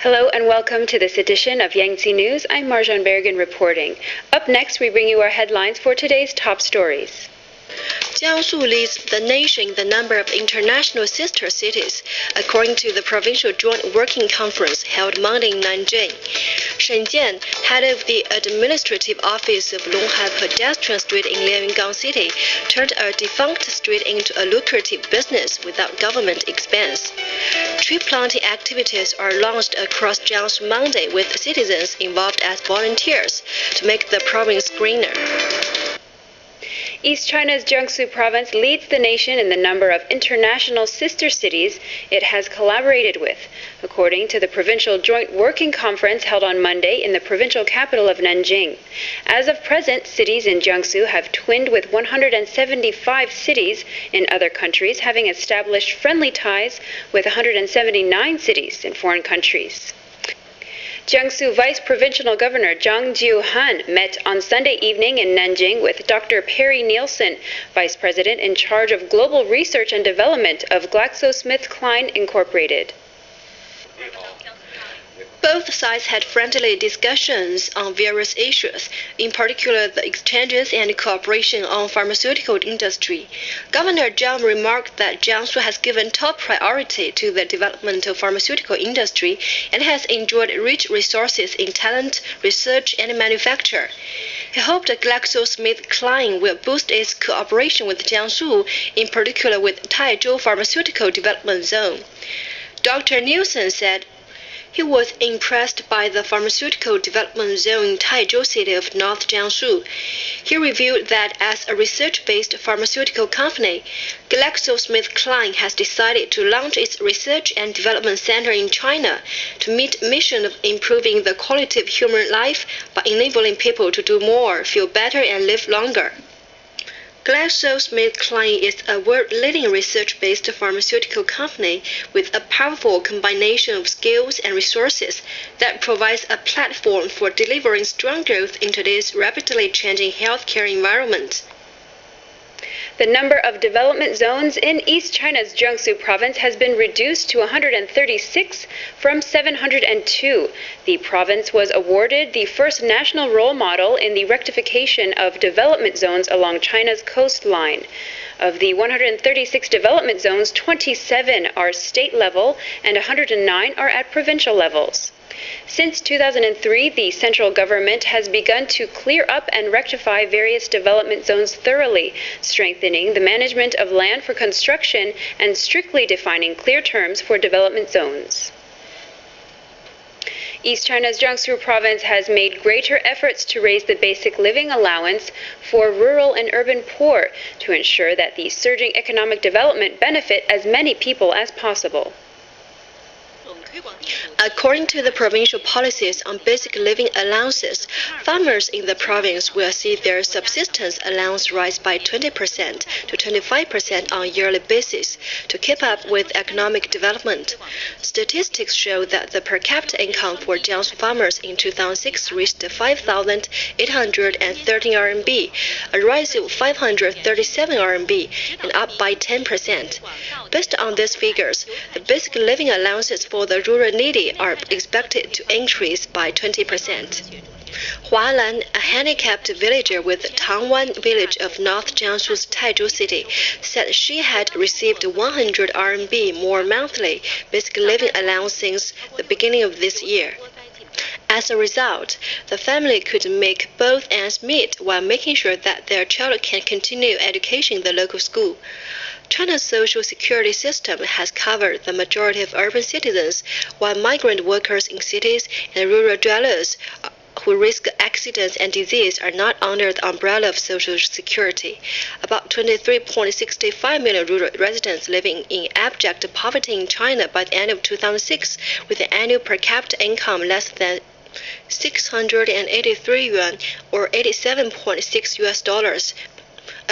Hello and welcome to this edition of Yangze News. I'm Marjan Bergen reporting. Up next, we bring you our headlines for today's top stories. Jiangsu leads the nation in the number of international sister cities, according to the Provincial Joint Working Conference held Monday in Nanjing. Shenzhen, head of the administrative office of Longhai Pedestrian Street in Lianyungang City, turned a defunct street into a lucrative business without government expense. Tree planting activities are launched across Jiangsu Monday with citizens involved as volunteers to make the province greener. East China's Jiangsu province leads the nation in the number of international sister cities it has collaborated with, according to the Provincial Joint Working Conference held on Monday in the provincial capital of Nanjing. As of present, cities in Jiangsu have twinned with 175 cities in other countries, having established friendly ties with 179 cities in foreign countries. Jiangsu Vice Provincial Governor Zhang Jiuhan met on Sunday evening in Nanjing with Dr. Perry Nielsen, Vice President in charge of Global Research and Development of GlaxoSmithKline Incorporated. Both sides had friendly discussions on various issues, in particular the exchanges and cooperation on pharmaceutical industry. Governor Zhang remarked that Jiangsu has given top priority to the development of pharmaceutical industry and has enjoyed rich resources in talent, research, and manufacture. He hoped GlaxoSmithKline will boost its cooperation with Jiangsu, in particular with Taizhou Pharmaceutical Development Zone. Dr. Nielsen said he was impressed by the pharmaceutical development zone in Taizhou City of North Jiangsu. He revealed that as a research-based pharmaceutical company, GlaxoSmithKline has decided to launch its research and development center in China to meet the mission of improving the quality of human life by enabling people to do more, feel better, and live longer. GlaxoSmithKline is a world-leading research-based pharmaceutical company with a powerful combination of skills and resources that provides a platform for delivering strong growth in today's rapidly changing healthcare environment. The number of development zones in East China's Jiangsu province has been reduced to 136 from 702. The province was awarded the first national role model in the rectification of development zones along China's coastline. Of the 136 development zones, 27 are state level and 109 are at provincial levels. Since 2003, the central government has begun to clear up and rectify various development zones thoroughly, strengthening the management of land for construction and strictly defining clear terms for development zones. East China's Jiangsu province has made greater efforts to raise the basic living allowance for rural and urban poor to ensure that the surging economic development benefit as many people as possible. According to the provincial policies on basic living allowances, farmers in the province will see their subsistence allowance rise by 20% to 25% on a yearly basis to keep up with economic development. Statistics show that the per capita income for Jiangsu farmers in 2006 reached 5,813 RMB, a rise of 537 RMB, and up by 10%. Based on these figures, the basic living allowances for the rural needy are expected to increase by 20%. Hualan, a handicapped villager with Tangwan village of North Jiangsu's Taizhou City, said she had received 100 RMB more monthly basic living allowance since the beginning of this year. As a result, the family could make both ends meet while making sure that their child can continue education in the local school. China's social security system has covered the majority of urban citizens, while migrant workers in cities and rural dwellers who risk accidents and disease are not under the umbrella of social security. About 23.65 million rural residents living in abject poverty in China by the end of 2006, with an annual per capita income less than 683 yuan or $87.6,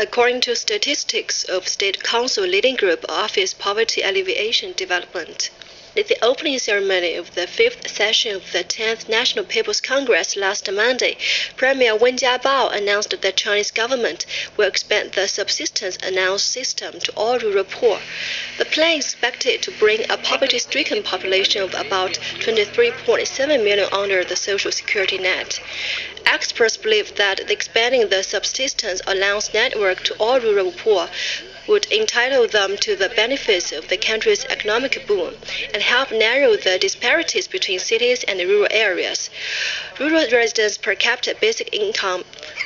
according to statistics of State Council Leading Group Office Poverty Alleviation Development. At the opening ceremony of the 5th session of the 10th National People's Congress last Monday, Premier Wen Jiabao announced that the Chinese government will expand the subsistence allowance system to all rural poor. The plan is expected to bring a poverty-stricken population of about 23.7 million under the social security net. Experts believe that expanding the subsistence allowance network to all rural poor would entitle them to the benefits of the country's economic boom and help narrow the disparities between cities and rural areas. Rural residents' per capita basic income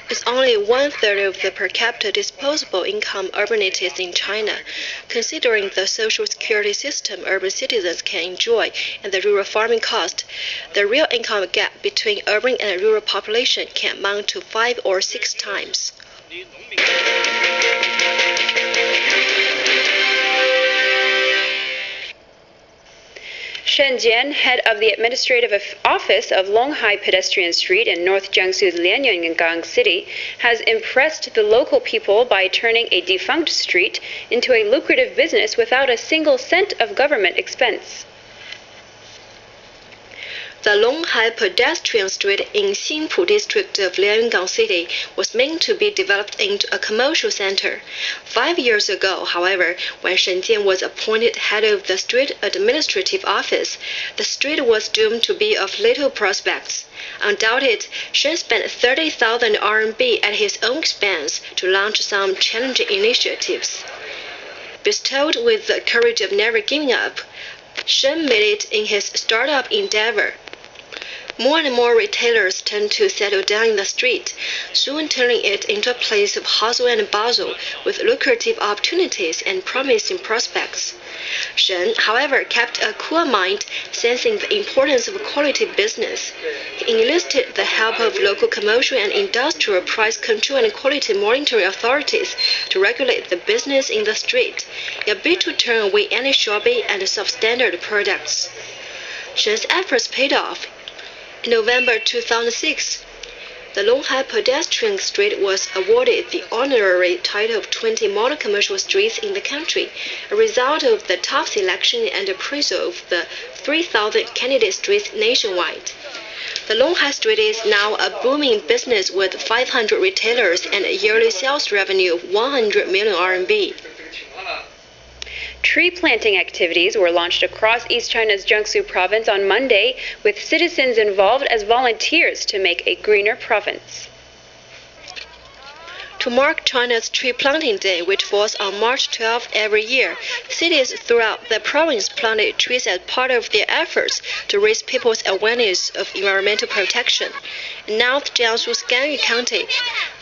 is only 1/3 of the per capita disposable income urbanities in China. Considering the social security system urban citizens can enjoy and the rural farming cost, the real income gap between urban and rural population can amount to 5 or 6 times. Shen Jian, head of the administrative office of Longhai Pedestrian Street in North Jiangsu's Lianyungang City, has impressed the local people by turning a defunct street into a lucrative business without a single cent of government expense. The Longhai Pedestrian Street in Xinpu district of Lianyungang City was meant to be developed into a commercial center. 5 years ago, however, when Shen Jian was appointed head of the street administrative office, the street was doomed to be of little prospects. Undoubted, Shen spent 30,000 RMB at his own expense to launch some challenging initiatives. Bestowed with the courage of never giving up, Shen made it in his startup endeavor. More and more retailers turned to settle down in the street, soon turning it into a place of hustle and bustle with lucrative opportunities and promising prospects. Shen, however, kept a cool mind, sensing the importance of quality business. He enlisted the help of local commercial and industrial price control and quality monitoring authorities to regulate the business in the street, in a bid to turn away any shabby and substandard products. Shen's efforts paid off. In November 2006, the Longhai Pedestrian Street was awarded the honorary title of 20 model commercial streets in the country, a result of the tough selection and appraisal of the 3,000 candidate streets nationwide. The Longhai Street is now a booming business with 500 retailers and a yearly sales revenue of 100 million RMB. Tree planting activities were launched across East China's Jiangsu province on Monday, with citizens involved as volunteers to make a greener province. To mark China's Tree Planting Day, which falls on March 12 every year, cities throughout the province planted trees as part of their efforts to raise people's awareness of environmental protection. In North Jiangsu's Ganyu County,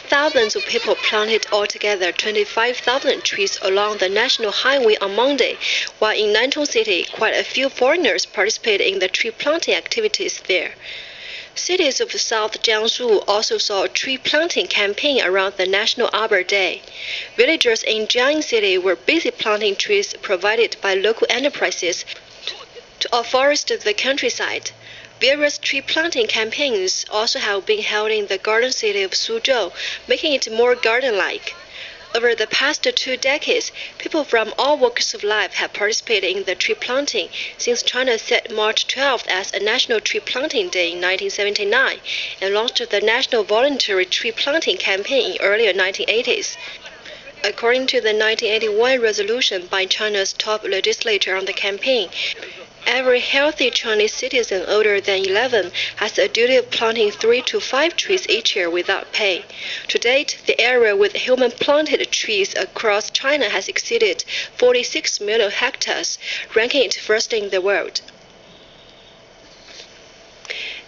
thousands of people planted altogether 25,000 trees along the national highway on Monday, while in Nantong City, quite a few foreigners participated in the tree planting activities there. Cities of South Jiangsu also saw a tree planting campaign around the National Arbor Day. Villagers in Jiangyin City were busy planting trees provided by local enterprises to afforest the countryside. Various tree planting campaigns also have been held in the garden city of Suzhou, making it more garden-like. Over the past 2 decades, people from all walks of life have participated in the tree planting since China set March 12th as a National Tree Planting Day in 1979 and launched the National Voluntary Tree Planting Campaign in earlier 1980s. According to the 1981 resolution by China's top legislature on the campaign, every healthy Chinese citizen older than 11 has a duty of planting 3 to 5 trees each year without pay. To date, the area with human-planted trees across China has exceeded 46 million hectares, ranking it first in the world.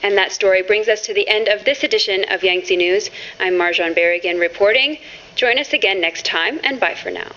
And that story brings us to the end of this edition of Yangze News. I'm Marjan Berrigan reporting. Join us again next time, and bye for now.